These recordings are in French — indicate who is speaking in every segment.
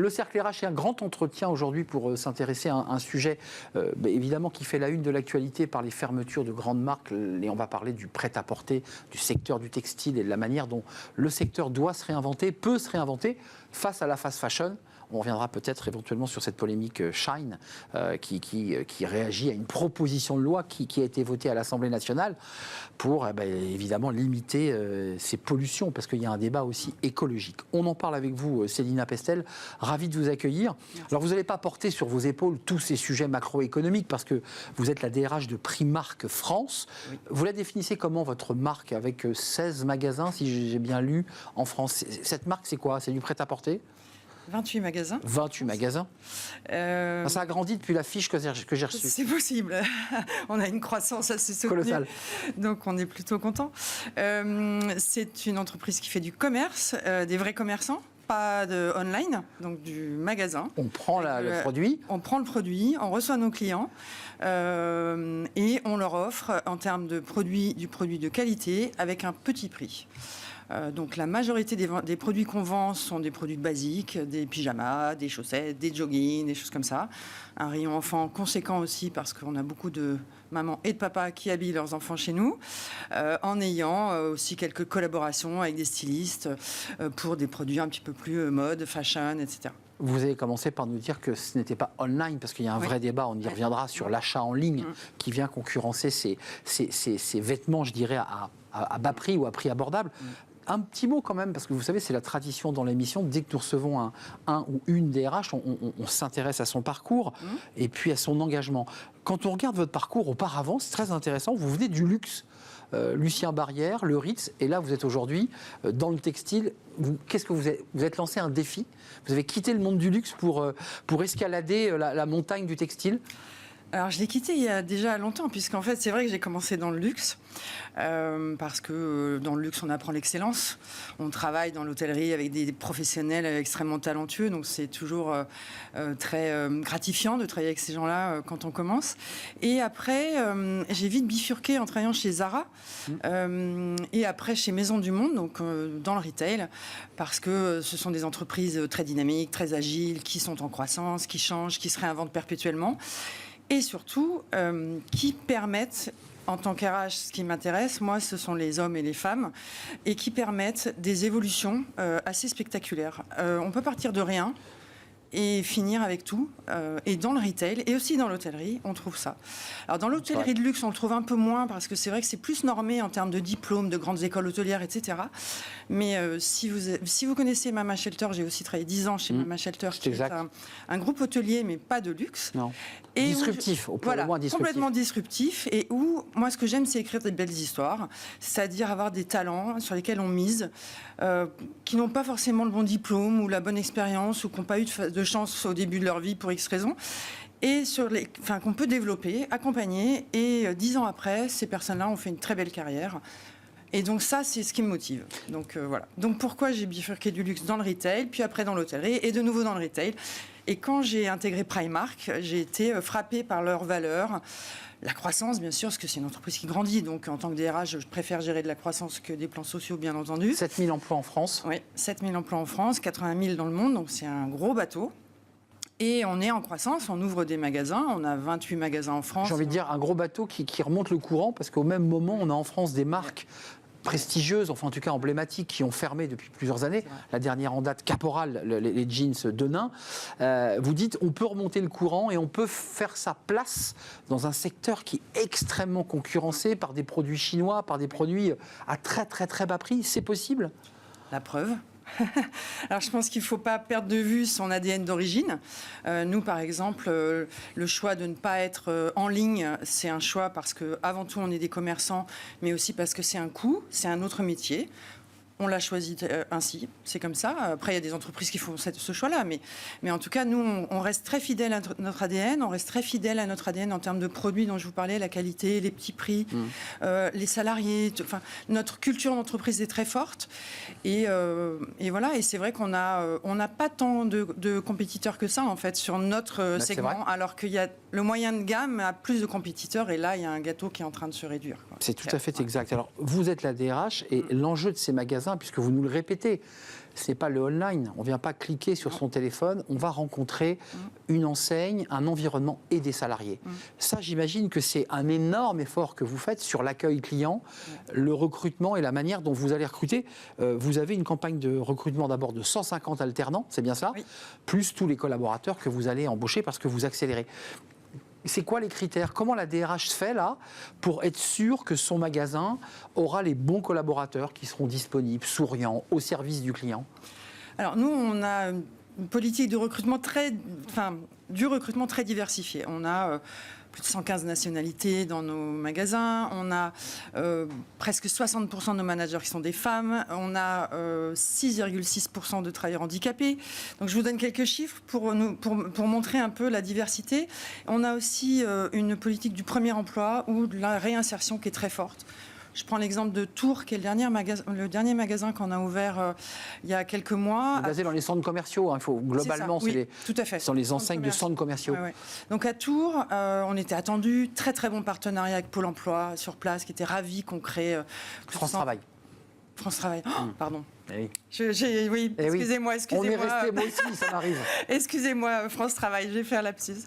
Speaker 1: Le Cercle RH est un grand entretien aujourd'hui pour s'intéresser à un sujet évidemment qui fait la une de l'actualité par les fermetures de grandes marques. Et on va parler du prêt-à-porter, du secteur du textile et de la manière dont le secteur doit se réinventer, peut se réinventer face à la fast fashion. On reviendra peut-être éventuellement sur cette polémique Shine qui réagit à une proposition de loi qui a été votée à l'Assemblée nationale pour évidemment limiter ces pollutions, parce qu'il y a un débat aussi écologique. On en parle avec vous, Célina Pestel, ravie de vous accueillir. Merci. Alors vous n'allez pas porter sur vos épaules tous ces sujets macroéconomiques, parce que vous êtes la DRH de Primark France. Oui. Vous la définissez comment, votre marque, avec 16 magasins, si j'ai bien lu, en France? Cette marque, c'est quoi? C'est du prêt-à-porter?
Speaker 2: 28 magasins.
Speaker 1: 28 magasins. Ça a grandi depuis la fiche que j'ai reçue.
Speaker 2: C'est possible. On a une croissance assez soutenue.
Speaker 1: Colossale.
Speaker 2: Donc on est plutôt content. C'est une entreprise qui fait du commerce, des vrais commerçants. Pas de online, donc du magasin.
Speaker 1: On prend le produit.
Speaker 2: On prend le produit, on reçoit nos clients et on leur offre en termes de produits, du produit de qualité avec un petit prix. Donc la majorité des produits qu'on vend sont des produits basiques, des pyjamas, des chaussettes, des joggings, des choses comme ça. Un rayon enfant conséquent aussi parce qu'on a beaucoup de mamans et de papas qui habillent leurs enfants chez nous, en ayant aussi quelques collaborations avec des stylistes pour des produits un petit peu plus mode, fashion, etc.
Speaker 1: Vous avez commencé par nous dire que ce n'était pas online, parce qu'il y a un vrai débat, on y reviendra, sur l'achat en ligne qui vient concurrencer ces vêtements, je dirais, à bas prix ou à prix abordable. Un petit mot quand même, parce que vous savez, c'est la tradition dans l'émission, dès que nous recevons un ou une DRH, on s'intéresse à son parcours et puis à son engagement. Quand on regarde votre parcours auparavant, c'est très intéressant, vous venez du luxe. Lucien Barrière, le Ritz, et là vous êtes aujourd'hui dans le textile. Qu'est-ce que vous êtes lancé un défi? Vous avez quitté le monde du luxe pour escalader la montagne du textile?
Speaker 2: Alors, je l'ai quitté il y a déjà longtemps, puisqu'en fait, c'est vrai que j'ai commencé dans le luxe, parce que dans le luxe, on apprend l'excellence. On travaille dans l'hôtellerie avec des professionnels extrêmement talentueux, donc c'est toujours très gratifiant de travailler avec ces gens-là quand on commence. Et après, j'ai vite bifurqué en travaillant chez Zara, et après chez Maison du Monde, donc dans le retail, parce que ce sont des entreprises très dynamiques, très agiles, qui sont en croissance, qui changent, qui se réinventent perpétuellement. Et surtout, qui permettent, en tant qu'RH, ce qui m'intéresse, moi, ce sont les hommes et les femmes, et qui permettent des évolutions assez spectaculaires. On peut partir de rien et finir avec tout. Et dans le retail, et aussi dans l'hôtellerie, on trouve ça. Alors dans l'hôtellerie de luxe, on le trouve un peu moins, parce que c'est vrai que c'est plus normé en termes de diplômes, de grandes écoles hôtelières, etc. Mais si vous connaissez Mama Shelter, j'ai aussi travaillé 10 ans chez Mama Shelter, qui est un groupe hôtelier, mais pas de luxe.
Speaker 1: Non.
Speaker 2: Et
Speaker 1: disruptif, au point de moins disruptif.
Speaker 2: Complètement disruptif, et où, moi, ce que j'aime, c'est écrire des belles histoires, c'est-à-dire avoir des talents sur lesquels on mise, qui n'ont pas forcément le bon diplôme, ou la bonne expérience, ou qui n'ont pas eu de chance au début de leur vie pour X raisons, et qu'on peut développer, accompagner, et 10 ans après, ces personnes-là ont fait une très belle carrière. Et donc ça, c'est ce qui me motive. Donc voilà. Donc pourquoi j'ai bifurqué du luxe dans le retail, puis après dans l'hôtellerie, et de nouveau dans le retail. Et quand j'ai intégré Primark, j'ai été frappée par leurs valeurs. La croissance, bien sûr, parce que c'est une entreprise qui grandit. Donc, en tant que DRH, je préfère gérer de la croissance que des plans sociaux, bien entendu.
Speaker 1: 7 000 emplois en France.
Speaker 2: Oui, 7 000 emplois en France, 80 000 dans le monde. Donc, c'est un gros bateau. Et on est en croissance, on ouvre des magasins. On a 28 magasins en France.
Speaker 1: J'ai envie de dire un gros bateau qui remonte le courant, parce qu'au même moment, on a en France des marques prestigieuses, enfin en tout cas emblématiques, qui ont fermé depuis plusieurs années. La dernière en date, Caporal, les jeans de nain. Vous dites, on peut remonter le courant et on peut faire sa place dans un secteur qui est extrêmement concurrencé par des produits chinois, par des produits à très très très bas prix. C'est possible?
Speaker 2: La preuve. Alors, je pense qu'il ne faut pas perdre de vue son ADN d'origine. Nous, par exemple, le choix de ne pas être en ligne, c'est un choix parce qu'avant tout, on est des commerçants, mais aussi parce que c'est un coût, c'est un autre métier. On l'a choisi ainsi, c'est comme ça. Après, il y a des entreprises qui font ce choix-là, mais en tout cas, nous, on reste très fidèles à notre ADN. On reste très fidèles à notre ADN en termes de produits dont je vous parlais, la qualité, les petits prix, les salariés. Enfin, notre culture d'entreprise est très forte. Et voilà. Et c'est vrai qu'on n'a pas tant de compétiteurs que ça, en fait, sur notre segment, alors qu'il y a le moyen de gamme a plus de compétiteurs. Et là, il y a un gâteau qui est en train de se réduire.
Speaker 1: C'est tout à fait exact. Alors, vous êtes la DRH et l'enjeu de ces magasins, magasin, puisque vous nous le répétez, ce n'est pas le online. On ne vient pas cliquer sur son téléphone, on va rencontrer une enseigne, un environnement et des salariés. Ça, j'imagine que c'est un énorme effort que vous faites sur l'accueil client, le recrutement et la manière dont vous allez recruter. Vous avez une campagne de recrutement d'abord de 150 alternants, c'est bien ça, plus tous les collaborateurs que vous allez embaucher parce que vous accélérez. C'est quoi les critères? Comment la DRH fait là pour être sûr que son magasin aura les bons collaborateurs qui seront disponibles, souriants, au service du client?
Speaker 2: Alors nous, on a une politique de recrutement du recrutement très diversifié. On a plus de 115 nationalités dans nos magasins. On a presque 60% de nos managers qui sont des femmes. On a 6,6% de travailleurs handicapés. Donc je vous donne quelques chiffres pour montrer un peu la diversité. On a aussi une politique du premier emploi ou de la réinsertion qui est très forte. Je prends l'exemple de Tours, qui est le dernier magasin qu'on a ouvert il y a quelques mois.
Speaker 1: Basé dans les centres commerciaux, hein, globalement,
Speaker 2: tout à fait.
Speaker 1: Ce sont les enseignes de centres commerciaux.
Speaker 2: Ouais. Donc à Tours, on était attendus, très très bon partenariat avec Pôle emploi sur place, qui était ravi qu'on crée...
Speaker 1: France Travail.
Speaker 2: France Travail, pardon.
Speaker 1: Oui.
Speaker 2: Excusez-moi.
Speaker 1: On est resté, moi aussi, ça m'arrive.
Speaker 2: Excusez-moi, France Travail, je vais faire lapsus.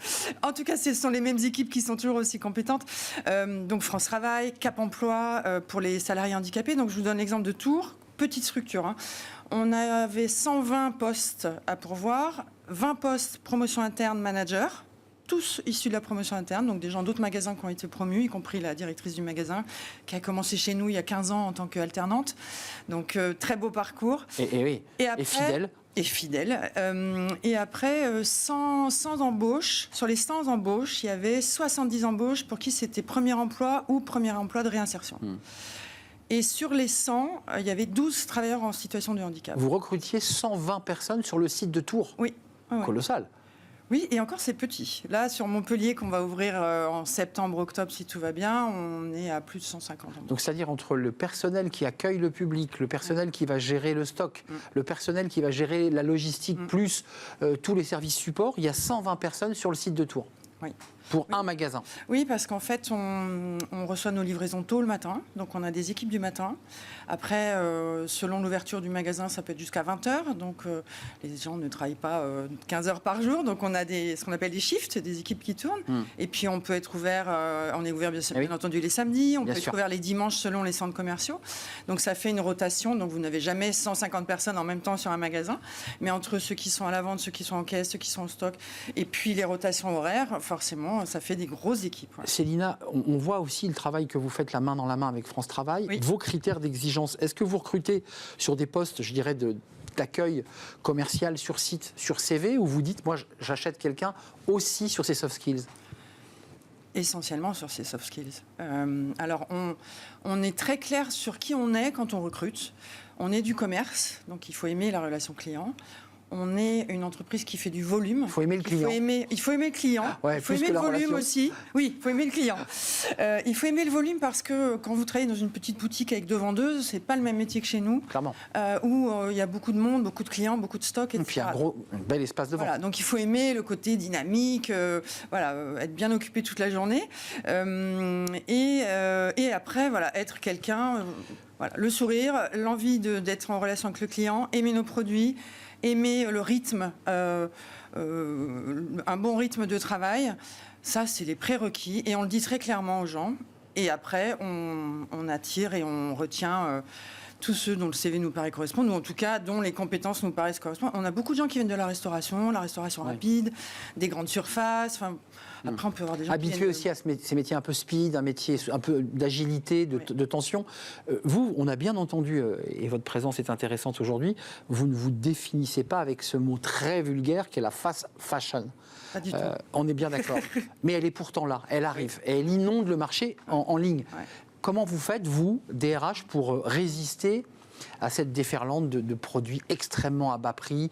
Speaker 2: En tout cas, ce sont les mêmes équipes qui sont toujours aussi compétentes. Donc France Travail, Cap Emploi pour les salariés handicapés. Donc je vous donne l'exemple de Tours, petite structure. Hein. On avait 120 postes à pourvoir, 20 postes promotion interne manager. Tous issus de la promotion interne, donc des gens d'autres magasins qui ont été promus, y compris la directrice du magasin, qui a commencé chez nous il y a 15 ans en tant qu'alternante. Donc, très beau parcours.
Speaker 1: Et fidèle.
Speaker 2: Et fidèle. Et après, 100 embauches. Sur les 100 embauches, il y avait 70 embauches pour qui c'était premier emploi ou premier emploi de réinsertion. Et sur les 100, il y avait 12 travailleurs en situation de handicap.
Speaker 1: Vous recrutiez 120 personnes sur le site de Tours.
Speaker 2: Oui.
Speaker 1: Colossal.
Speaker 2: Oui, et encore c'est petit. Là, sur Montpellier, qu'on va ouvrir en septembre-octobre, si tout va bien, on est à plus de 150.
Speaker 1: Donc, c'est-à-dire entre le personnel qui accueille le public, le personnel qui va gérer le stock, le personnel qui va gérer la logistique, plus tous les services supports, il y a 120 personnes sur le site de Tours.
Speaker 2: Oui.
Speaker 1: Pour un magasin.
Speaker 2: Oui, parce qu'en fait, on reçoit nos livraisons tôt le matin. Donc, on a des équipes du matin. Après, selon l'ouverture du magasin, ça peut être jusqu'à 20h. Donc, les gens ne travaillent pas 15 heures par jour. Donc, on a ce qu'on appelle des shifts, des équipes qui tournent. Et puis, on peut être ouvert, on est ouvert bien entendu les samedis. On peut être ouvert les dimanches selon les centres commerciaux. Donc, ça fait une rotation. Donc, vous n'avez jamais 150 personnes en même temps sur un magasin. Mais entre ceux qui sont à la vente, ceux qui sont en caisse, ceux qui sont au stock, et puis les rotations horaires, forcément, ça fait des grosses équipes. Ouais.
Speaker 1: Célina, on voit aussi le travail que vous faites la main dans la main avec France Travail.
Speaker 2: Oui.
Speaker 1: Vos critères d'exigence, est-ce que vous recrutez sur des postes, je dirais, d'accueil commercial sur site, sur CV, ou vous dites, moi, j'achète quelqu'un aussi sur ses soft skills?
Speaker 2: Essentiellement sur ses soft skills. Alors, on est très clair sur qui on est quand on recrute. On est du commerce, donc il faut aimer la relation client. On est une entreprise qui fait du volume.
Speaker 1: Il faut aimer le client.
Speaker 2: Il faut aimer le client.
Speaker 1: Ouais,
Speaker 2: il faut aimer le volume aussi. Oui, il faut aimer le client. Il faut aimer le volume parce que quand vous travaillez dans une petite boutique avec 2 vendeuses, c'est pas le même métier que chez nous.
Speaker 1: Clairement.
Speaker 2: Où il y a beaucoup de monde, beaucoup de clients, beaucoup de stocks, etc.
Speaker 1: Et puis un bel espace de vente.
Speaker 2: Voilà, donc il faut aimer le côté dynamique, être bien occupé toute la journée. Et après, être quelqu'un, le sourire, l'envie d'être en relation avec le client, aimer nos produits, aimer le rythme, un bon rythme de travail, ça c'est les prérequis et on le dit très clairement aux gens. Et après, on attire et on retient tous ceux dont le CV nous paraît correspondre, ou en tout cas dont les compétences nous paraissent correspondre. On a beaucoup de gens qui viennent de la restauration rapide, des grandes surfaces. Après, on peut avoir des gens
Speaker 1: habitués aussi à ces métiers un peu speed, un métier un peu d'agilité, de tension. Vous, on a bien entendu, et votre présence est intéressante aujourd'hui, vous ne vous définissez pas avec ce mot très vulgaire qu'est la fast fashion.
Speaker 2: Pas du tout.
Speaker 1: On est bien d'accord. Mais elle est pourtant là, elle arrive, et elle inonde le marché en ligne. Ouais. Comment vous faites, vous, DRH, pour résister à cette déferlante de produits extrêmement à bas prix,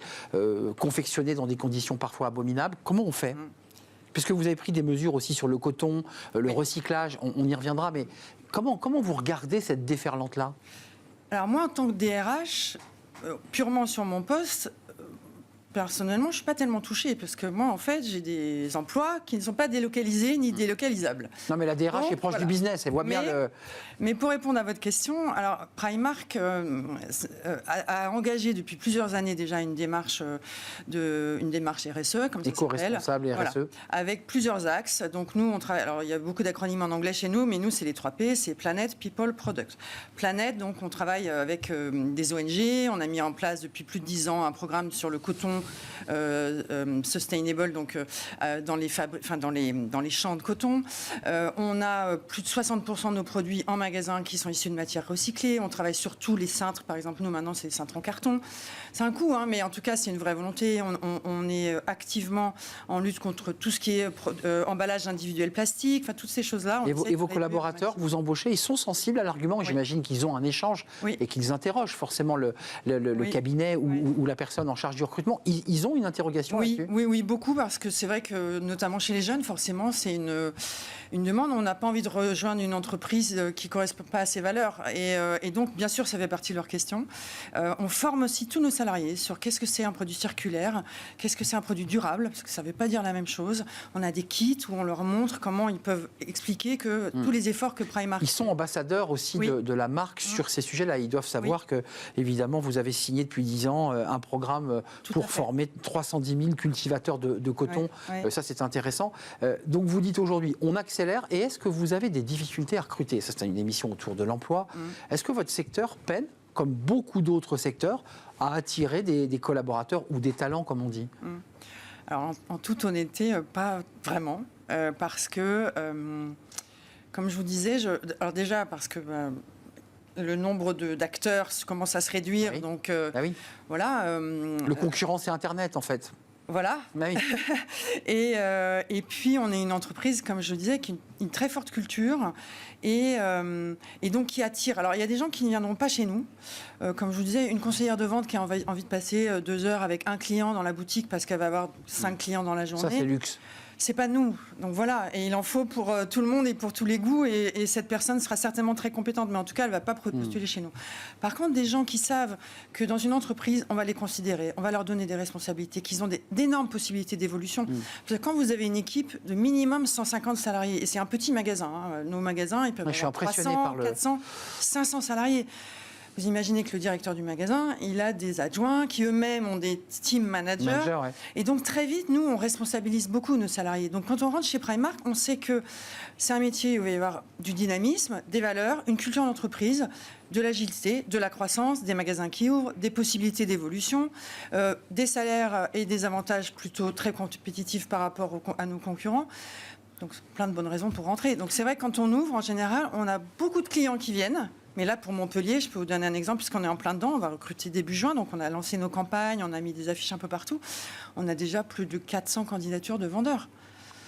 Speaker 1: confectionnés dans des conditions parfois abominables? Comment on fait? Puisque vous avez pris des mesures aussi sur le coton, le recyclage, on y reviendra, mais comment vous regardez cette déferlante-là?
Speaker 2: Alors moi, en tant que DRH, purement sur mon poste, personnellement, je ne suis pas tellement touchée, parce que moi, en fait, j'ai des emplois qui ne sont pas délocalisés ni délocalisables.
Speaker 1: Non, mais la DRH est proche du business, elle voit bien le...
Speaker 2: Mais pour répondre à votre question, alors Primark a engagé depuis plusieurs années déjà une démarche RSE, comme ça s'appelle.
Speaker 1: Éco-responsable RSE.
Speaker 2: Voilà, avec plusieurs axes. Donc nous, on travaille... Alors, il y a beaucoup d'acronymes en anglais chez nous, mais nous, c'est les 3 P, c'est Planet, People, Product. Planet, donc on travaille avec des ONG, on a mis en place depuis plus de 10 ans un programme sur le coton sustainable, donc dans les champs de coton. On a plus de 60% de nos produits en magasin qui sont issus de matières recyclées. On travaille sur tous les cintres, par exemple, nous maintenant c'est les cintres en carton. C'est un coût, hein, mais en tout cas c'est une vraie volonté. On est activement en lutte contre tout ce qui est emballage individuel plastique, enfin toutes ces choses-là.
Speaker 1: Et vos collaborateurs, vous embauchez, ils sont sensibles à l'argument. Oui. J'imagine qu'ils ont un échange et qu'ils interrogent forcément le cabinet ou la personne en charge du recrutement. Ils ont une interrogation là-dessus ?
Speaker 2: Oui, beaucoup, parce que c'est vrai que, notamment chez les jeunes, forcément, c'est une demande. On n'a pas envie de rejoindre une entreprise qui ne correspond pas à ses valeurs. Et donc, bien sûr, ça fait partie de leurs questions. On forme aussi tous nos salariés sur qu'est-ce que c'est un produit circulaire, qu'est-ce que c'est un produit durable, parce que ça ne veut pas dire la même chose. On a des kits où on leur montre comment ils peuvent expliquer que tous les efforts que Primark...
Speaker 1: Ils sont ambassadeurs aussi de la marque sur ces sujets-là. Ils doivent savoir que, évidemment, vous avez signé depuis 10 ans un programme pour former 310 000 cultivateurs de coton. Ça, c'est intéressant. Donc, vous dites aujourd'hui, on accélère. Et est-ce que vous avez des difficultés à recruter ? Ça, c'est une émission autour de l'emploi. Est-ce que votre secteur peine, comme beaucoup d'autres secteurs, à attirer des collaborateurs ou des talents, comme on dit ?
Speaker 2: Alors, en toute honnêteté, pas vraiment. Parce que, comme je vous disais, alors déjà, parce que... le nombre d'acteurs commence à se réduire, donc voilà.
Speaker 1: Le concurrent, c'est Internet, en fait.
Speaker 2: Voilà.
Speaker 1: Oui.
Speaker 2: Et puis, on est une entreprise, comme je disais, qui a une très forte culture et donc qui attire. Alors, il y a des gens qui ne viendront pas chez nous. Comme je vous disais, une conseillère de vente qui a envie de passer 2 heures avec un client dans la boutique parce qu'elle va avoir 5 clients dans la journée.
Speaker 1: Ça, c'est luxe.
Speaker 2: C'est pas nous. Donc voilà, et il en faut pour tout le monde et pour tous les goûts, et cette personne sera certainement très compétente, mais en tout cas, elle ne va pas postuler chez nous. Par contre, des gens qui savent que dans une entreprise, on va les considérer, on va leur donner des responsabilités, qu'ils ont d'énormes possibilités d'évolution. Parce que quand vous avez une équipe de minimum 150 salariés, et c'est un petit magasin, hein, nos magasins, ils peuvent avoir 300, 400, 500 salariés. Vous imaginez que le directeur du magasin, il a des adjoints qui eux-mêmes ont des team managers. Et donc, très vite, nous, on responsabilise beaucoup nos salariés. Donc, quand on rentre chez Primark, on sait que c'est un métier où il va y avoir du dynamisme, des valeurs, une culture d'entreprise, de l'agilité, de la croissance, des magasins qui ouvrent, des possibilités d'évolution, des salaires et des avantages plutôt très compétitifs par rapport à nos concurrents. Donc, plein de bonnes raisons pour rentrer. Donc, c'est vrai que quand on ouvre, en général, on a beaucoup de clients qui viennent. Mais là, pour Montpellier, je peux vous donner un exemple, puisqu'on est en plein dedans, on va recruter début juin, donc on a lancé nos campagnes, on a mis des affiches un peu partout. On a déjà plus de 400 candidatures de vendeurs.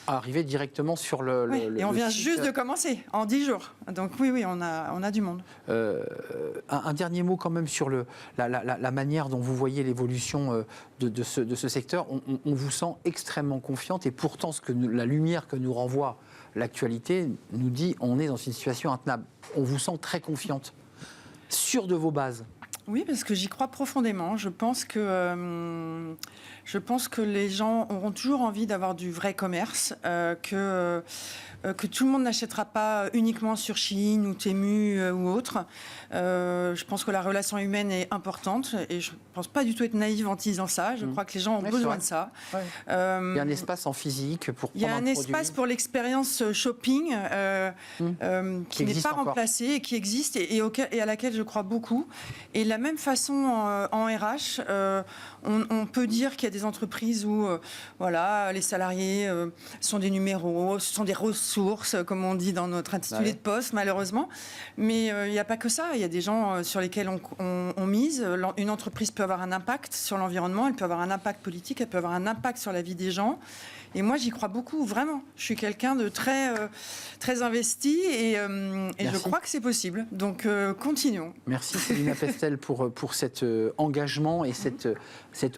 Speaker 1: Arriver directement sur
Speaker 2: et on vient juste de commencer, en 10 jours. Donc oui, on a du monde.
Speaker 1: Un dernier mot quand même sur la manière dont vous voyez l'évolution de ce secteur. On vous sent extrêmement confiante, et pourtant la lumière que nous renvoie l'actualité nous dit on est dans une situation intenable. On vous sent très confiante, sûre de vos bases.
Speaker 2: Oui, parce que j'y crois profondément. Je pense que les gens auront toujours envie d'avoir du vrai commerce, que tout le monde n'achètera pas uniquement sur Shein ou Temu ou autre. Je pense que la relation humaine est importante, et je ne pense pas du tout être naïve en disant ça. Je crois que les gens ont besoin de ça.
Speaker 1: Ouais. Il y a un espace en physique pour prendre un produit.
Speaker 2: Il y a un espace pour l'expérience shopping qui n'est pas remplacée et qui existe et à laquelle je crois beaucoup. Et de la même façon, en RH, on peut dire qu'il y a des entreprises où les salariés sont des numéros, ce sont des ressources, comme on dit dans notre intitulé de poste, malheureusement. Mais il n'y a pas que ça. Il y a des gens sur lesquels on mise. Une entreprise peut avoir un impact sur l'environnement, elle peut avoir un impact politique, elle peut avoir un impact sur la vie des gens. Et moi, j'y crois beaucoup, vraiment. Je suis quelqu'un de très investi et je crois que c'est possible. Donc, continuons.
Speaker 1: Merci Célina Pestel pour cet engagement et cette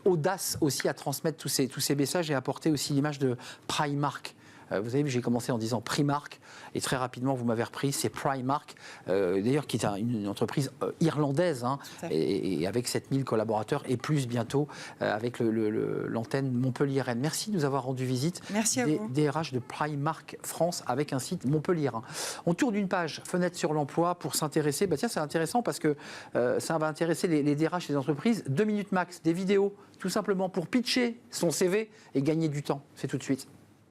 Speaker 1: audace aussi à transmettre tous ces messages et apporter aussi l'image de Primark Vous avez vu, j'ai commencé en disant Primark, et très rapidement, vous m'avez repris, c'est Primark, d'ailleurs, qui est une entreprise irlandaise, hein, et avec 7000 collaborateurs, et plus bientôt, avec l'antenne Montpellier-Rennes. Merci de nous avoir rendu visite.
Speaker 2: Merci à vous.
Speaker 1: DRH de Primark France, avec un site Montpellier. On tourne une page, fenêtre sur l'emploi, pour s'intéresser. Tiens, c'est intéressant parce que ça va intéresser les DRH des entreprises. 2 minutes max, des vidéos, tout simplement pour pitcher son CV et gagner du temps. C'est tout de suite.